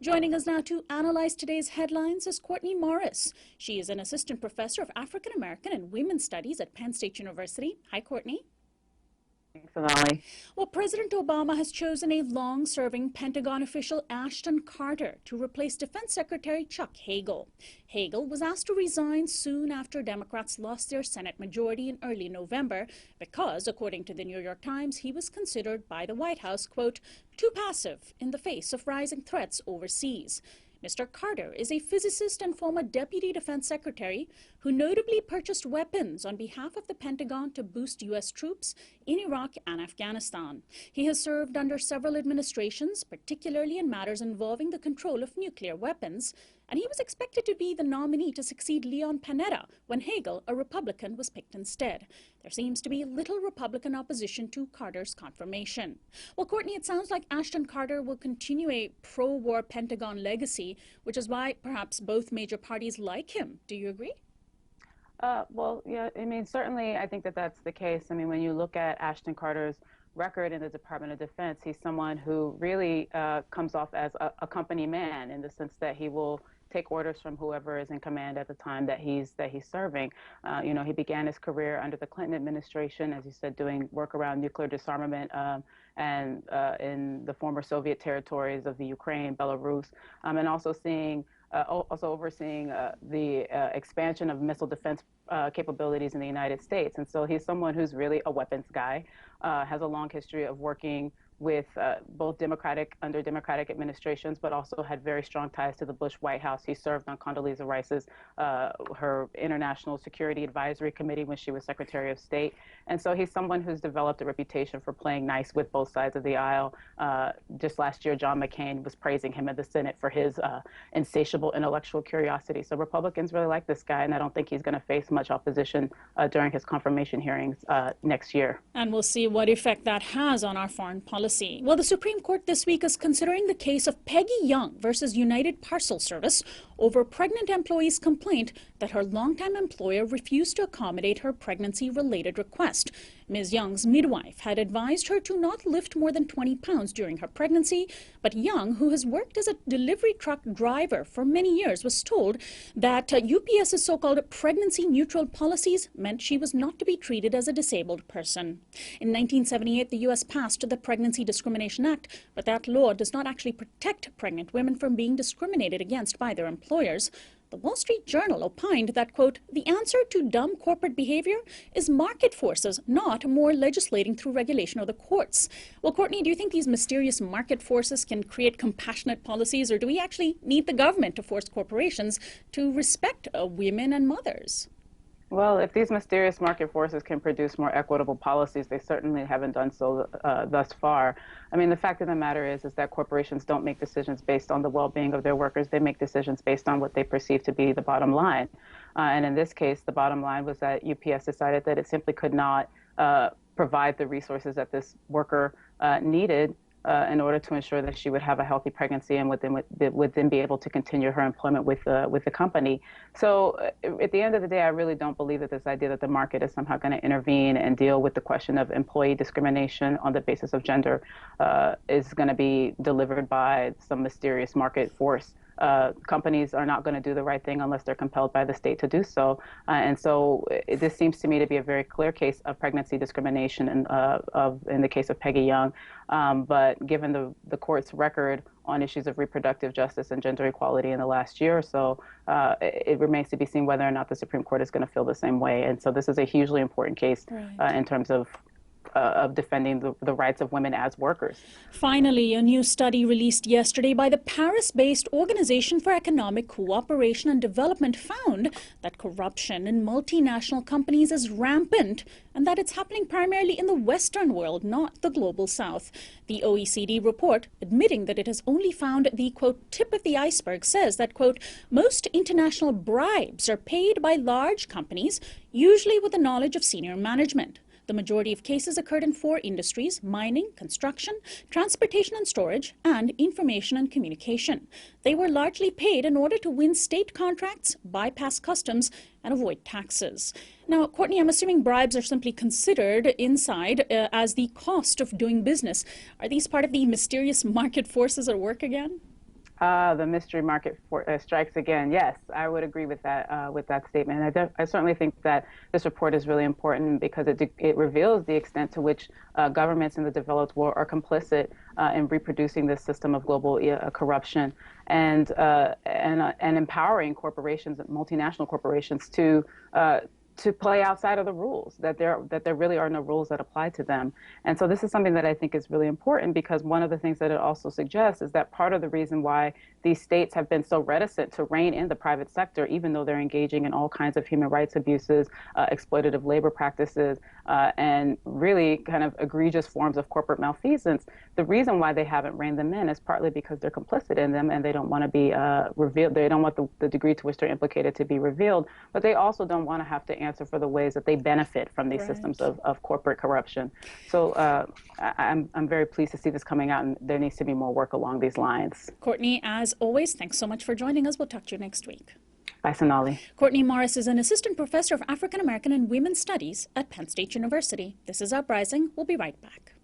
Joining us now to analyze today's headlines is Courtney Morris. She is an assistant professor of African American and Women's Studies at Penn State University. Hi, Courtney. Thanks, Sonali. Well, President Obama has chosen a long-serving Pentagon official, Ashton Carter, to replace Defense Secretary Chuck Hagel. Hagel was asked to resign soon after Democrats lost their Senate majority in early November because, according to the New York Times, he was considered by the White House, quote, too passive in the face of rising threats overseas. Mr. Carter is a physicist and former Deputy Defense Secretary who notably purchased weapons on behalf of the Pentagon to boost U.S. troops in Iraq and Afghanistan. He has served under several administrations, particularly in matters involving the control of nuclear weapons, and he was expected to be the nominee to succeed Leon Panetta when Hagel, a Republican, was picked instead. There seems to be little Republican opposition to Carter's confirmation. Well, Courtney, it sounds like Ashton Carter will continue a pro-war Pentagon legacy, which is why perhaps both major parties like him. Do you agree? Well, yeah, I mean, certainly I think that that's the case. I mean, when you look at Ashton Carter's record in the Department of Defense, he's someone who really comes off as a company man in the sense that he will take orders from whoever is in command at the time that he's serving. You know, he began his career under the Clinton administration, as you said, doing work around nuclear disarmament and in the former Soviet territories of the Ukraine, Belarus, and also overseeing the expansion of missile defense capabilities in the United States. And so he's someone who's really a weapons guy, has a long history of working with both under Democratic administrations, but also had very strong ties to the Bush White House. He served on Condoleezza Rice's, her International Security Advisory Committee when she was Secretary of State. And so he's someone who's developed a reputation for playing nice with both sides of the aisle. Just last year, John McCain was praising him in the Senate for his insatiable intellectual curiosity. So Republicans really like this guy, and I don't think he's going to face much opposition during his confirmation hearings next year. And we'll see what effect that has on our foreign policy. Well, the Supreme Court this week is considering the case of Peggy Young versus United Parcel Service over a pregnant employee's complaint that her longtime employer refused to accommodate her pregnancy-related request. Ms. Young's midwife had advised her to not lift more than 20 pounds during her pregnancy, but Young, who has worked as a delivery truck driver for many years, was told that UPS's so-called pregnancy-neutral policies meant she was not to be treated as a disabled person. In 1978, the U.S. passed the Pregnancy Discrimination Act, but that law does not actually protect pregnant women from being discriminated against by their employers. The Wall Street Journal opined that, quote, the answer to dumb corporate behavior is market forces, not more legislating through regulation of the courts. Well, Courtney, do you think these mysterious market forces can create compassionate policies, or do we actually need the government to force corporations to respect women and mothers? Well, if these mysterious market forces can produce more equitable policies, they certainly haven't done so thus far. I mean, the fact of the matter is that corporations don't make decisions based on the well-being of their workers. They make decisions based on what they perceive to be the bottom line. And in this case, the bottom line was that UPS decided that it simply could not provide the resources that this worker needed in order to ensure that she would have a healthy pregnancy and would then be able to continue her employment with the company. So at the end of the day, I really don't believe that this idea that the market is somehow going to intervene and deal with the question of employee discrimination on the basis of gender is going to be delivered by some mysterious market force. Companies are not going to do the right thing unless they're compelled by the state to do so. And so this seems to me to be a very clear case of pregnancy discrimination in the case of Peggy Young. But given the court's record on issues of reproductive justice and gender equality in the last year or so, it remains to be seen whether or not the Supreme Court is going to feel the same way. And so this is a hugely important case in terms of defending the rights of women as workers. Finally, a new study released yesterday by the Paris-based Organization for Economic Cooperation and Development found that corruption in multinational companies is rampant and that it's happening primarily in the Western world, not the global South. The OECD report, admitting that it has only found the, quote, tip of the iceberg, says that, quote, most international bribes are paid by large companies, usually with the knowledge of senior management. The majority of cases occurred in 4 industries: mining, construction, transportation and storage, and information and communication. They were largely paid in order to win state contracts, bypass customs, and avoid taxes. Now, Courtney, I'm assuming bribes are simply considered inside as the cost of doing business. Are these part of the mysterious market forces at work again? The mystery market strikes again. Yes, I would agree with that statement. I certainly think that this report is really important because it reveals the extent to which governments in the developed world are complicit in reproducing this system of global corruption and empowering corporations, multinational corporations, to play outside of the rules, that there really are no rules that apply to them. And so this is something that I think is really important because one of the things that it also suggests is that part of the reason why these states have been so reticent to rein in the private sector, even though they're engaging in all kinds of human rights abuses, exploitative labor practices, and really kind of egregious forms of corporate malfeasance, the reason why they haven't reined them in is partly because they're complicit in them and they don't want to be revealed. They don't want the degree to which they're implicated to be revealed, but they also don't want to have to answer for the ways that they benefit from these systems of corporate corruption. So I'm very pleased to see this coming out, and there needs to be more work along these lines. Courtney, as always, thanks so much for joining us. We'll talk to you next week. Bye, Sonali. Courtney Morris is an assistant professor of African American and Women's Studies at Penn State University. This is Uprising. We'll be right back.